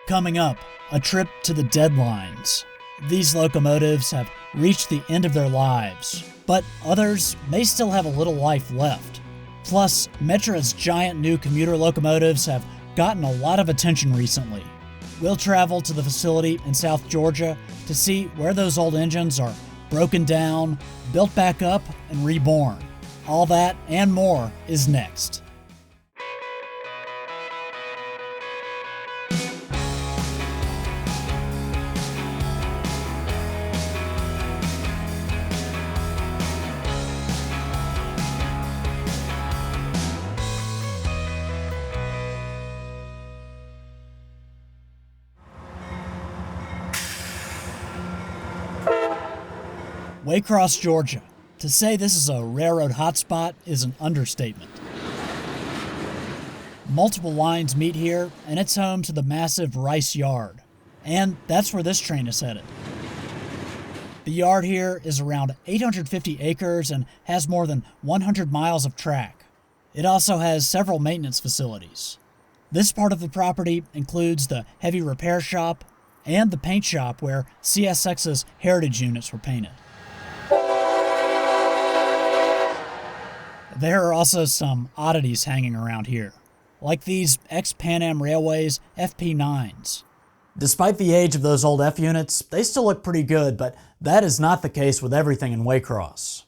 Coming up, a trip to the deadlines. These locomotives have reached the end of their lives, but others may still have a little life left. Plus, Metra's giant new commuter locomotives have gotten a lot of attention recently. We'll travel to the facility in South Georgia to see where those old engines are broken down, built back up, and reborn. All that and more is next. Waycross, Georgia. To say this is a railroad hotspot is an understatement. Multiple lines meet here, and it's home to the massive Rice Yard. And that's where this train is headed. The yard here is around 850 acres and has more than 100 miles of track. It also has several maintenance facilities. This part of the property includes the heavy repair shop and the paint shop where CSX's heritage units were painted. There are also some oddities hanging around here, like these ex-Pan Am Railways FP9s. Despite the age of those old F units, they still look pretty good, but that is not the case with everything in Waycross.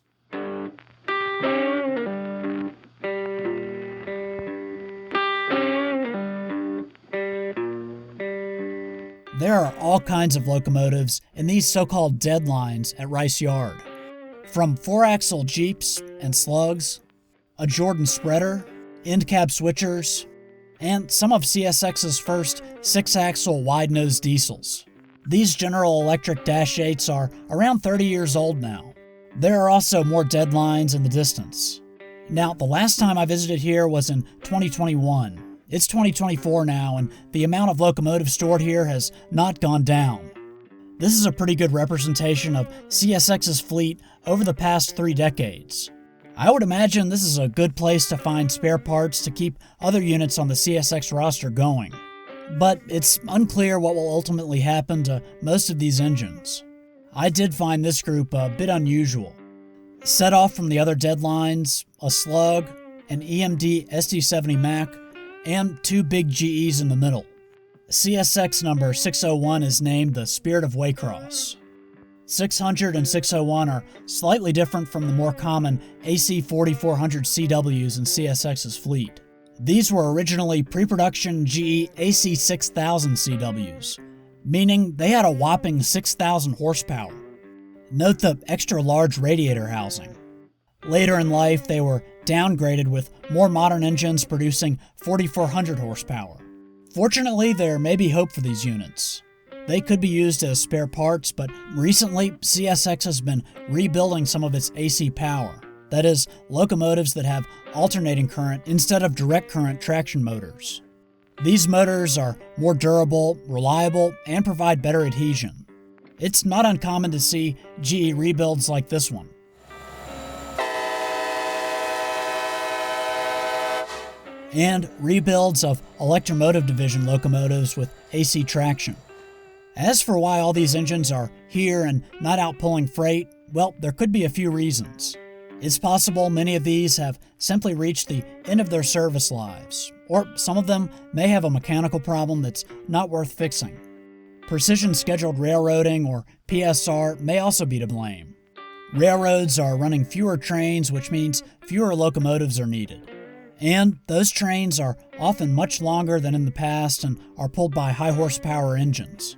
There are all kinds of locomotives in these so-called deadlines at Rice Yard. From 4-axle Jeeps and Slugs, a Jordan spreader, end cab switchers, and some of CSX's first 6-axle wide-nose diesels. These General Electric Dash 8s are around 30 years old now. There are also more deadlines in the distance. Now, the last time I visited here was in 2021. It's 2024 now, and the amount of locomotives stored here has not gone down. This is a pretty good representation of CSX's fleet over the past 3 decades. I would imagine this is a good place to find spare parts to keep other units on the CSX roster going. But it's unclear what will ultimately happen to most of these engines. I did find this group a bit unusual. Set off from the other deadlines, a Slug, an EMD SD70 Mac, and 2 big GEs in the middle. CSX number 601 is named the Spirit of Waycross. 600 and 601 are slightly different from the more common AC 4400 CWs in CSX's fleet. These were originally pre-production GE AC 6000 CWs, meaning they had a whopping 6,000 horsepower. Note the extra large radiator housing. Later in life, they were downgraded with more modern engines producing 4,400 horsepower. Fortunately, there may be hope for these units. They could be used as spare parts, but recently CSX has been rebuilding some of its AC power. That is, locomotives that have alternating current instead of direct current traction motors. These motors are more durable, reliable, and provide better adhesion. It's not uncommon to see GE rebuilds like this one. And rebuilds of Electromotive Division locomotives with AC traction. As for why all these engines are here and not out pulling freight, well, there could be a few reasons. It's possible many of these have simply reached the end of their service lives, or some of them may have a mechanical problem that's not worth fixing. Precision Scheduled Railroading, or PSR, may also be to blame. Railroads are running fewer trains, which means fewer locomotives are needed. And those trains are often much longer than in the past and are pulled by high horsepower engines.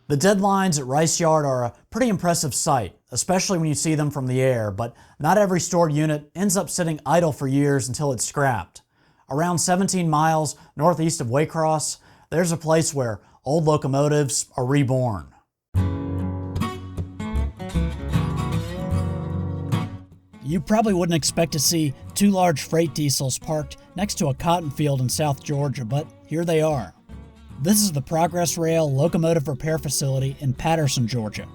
The deadlines at Rice Yard are a pretty impressive sight, especially when you see them from the air, but not every stored unit ends up sitting idle for years until it's scrapped. Around 17 miles northeast of Waycross, there's a place where old locomotives are reborn. You probably wouldn't expect to see 2 large freight diesels parked next to a cotton field in South Georgia, but here they are. This is the Progress Rail Locomotive Repair Facility in Patterson, Georgia.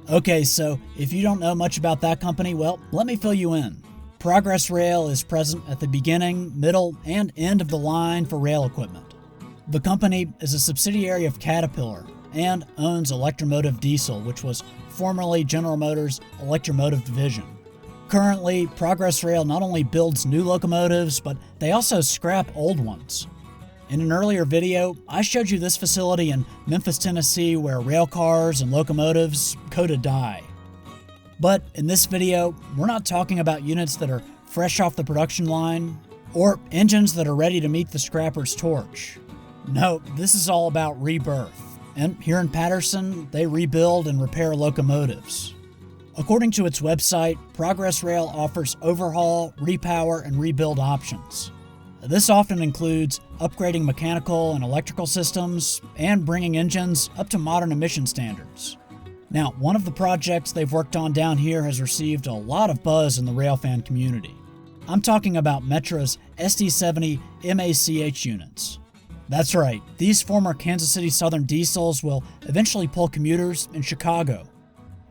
Okay, so if you don't know much about that company, well, let me fill you in. Progress Rail is present at the beginning, middle, and end of the line for rail equipment. The company is a subsidiary of Caterpillar and owns Locomotive Diesel, which was formerly General Motors' Locomotive division. Currently, Progress Rail not only builds new locomotives, but they also scrap old ones. In an earlier video, I showed you this facility in Memphis, Tennessee, where rail cars and locomotives go to die. But in this video, we're not talking about units that are fresh off the production line or engines that are ready to meet the scrapper's torch. No, this is all about rebirth. And here in Patterson, they rebuild and repair locomotives. According to its website, Progress Rail offers overhaul, repower, and rebuild options. This often includes upgrading mechanical and electrical systems and bringing engines up to modern emission standards. Now, one of the projects they've worked on down here has received a lot of buzz in the railfan community. I'm talking about Metra's SD70 MACH units. That's right, these former Kansas City Southern diesels will eventually pull commuters in Chicago.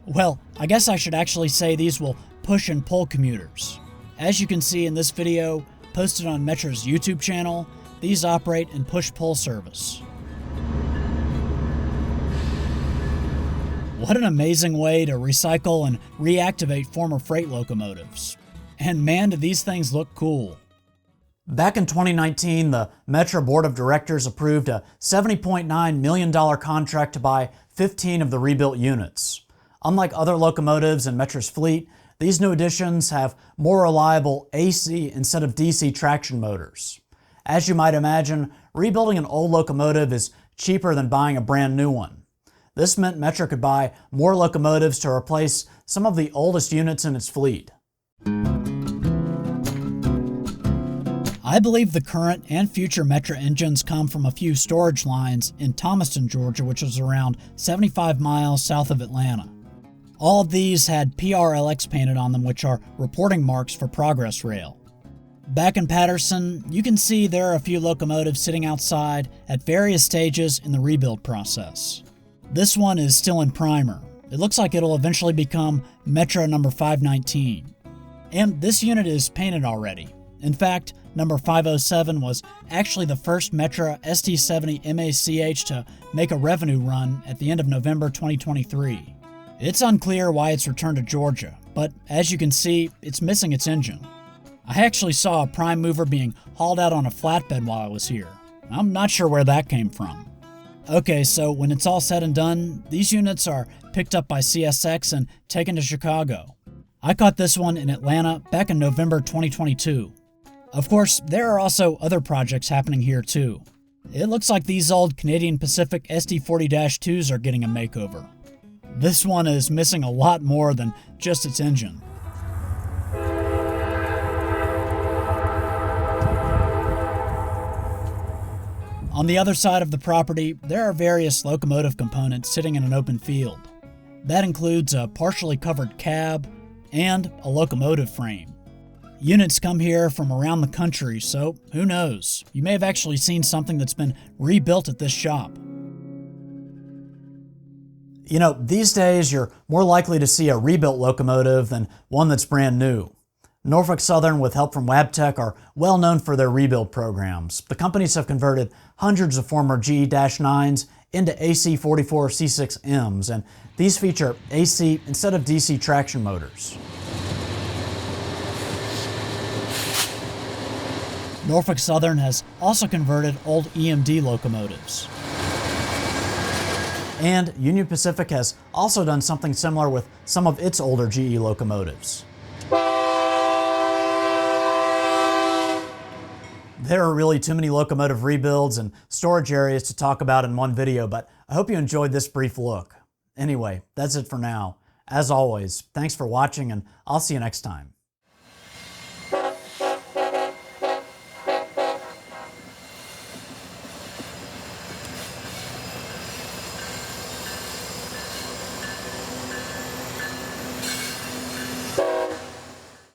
Well, I guess I should actually say these will push and pull commuters. As you can see in this video, posted on Metra's YouTube channel, these operate in push-pull service. What an amazing way to recycle and reactivate former freight locomotives. And man, do these things look cool. Back in 2019, the Metra Board of Directors approved a $70.9 million contract to buy 15 of the rebuilt units. Unlike other locomotives in Metra's fleet, these new additions have more reliable AC instead of DC traction motors. As you might imagine, rebuilding an old locomotive is cheaper than buying a brand new one. This meant Metra could buy more locomotives to replace some of the oldest units in its fleet. I believe the current and future Metra engines come from a few storage lines in Thomaston, Georgia, which is around 75 miles south of Atlanta. All of these had PRLX painted on them, which are reporting marks for Progress Rail. Back in Patterson, you can see there are a few locomotives sitting outside at various stages in the rebuild process. This one is still in primer. It looks like it'll eventually become Metra number 519. And this unit is painted already. In fact, number 507 was actually the first Metra SD70 MACH to make a revenue run at the end of November 2023. It's unclear why it's returned to Georgia, but as you can see, it's missing its engine. I actually saw a prime mover being hauled out on a flatbed while I was here. I'm not sure where that came from. Okay, so when it's all said and done, these units are picked up by CSX and taken to Chicago. I caught this one in Atlanta back in November 2022. Of course, there are also other projects happening here too. It looks like these old Canadian Pacific SD40-2s are getting a makeover. This one is missing a lot more than just its engine. On the other side of the property, there are various locomotive components sitting in an open field. That includes a partially covered cab and a locomotive frame. Units come here from around the country, so who knows? You may have actually seen something that's been rebuilt at this shop. You know, these days you're more likely to see a rebuilt locomotive than one that's brand new. Norfolk Southern, with help from Wabtec, are well known for their rebuild programs. The companies have converted hundreds of former GE-9s into AC44C6Ms, and these feature AC instead of DC traction motors. Norfolk Southern has also converted old EMD locomotives. And Union Pacific has also done something similar with some of its older GE locomotives. There are really too many locomotive rebuilds and storage areas to talk about in one video, but I hope you enjoyed this brief look. Anyway, that's it for now. As always, thanks for watching, and I'll see you next time.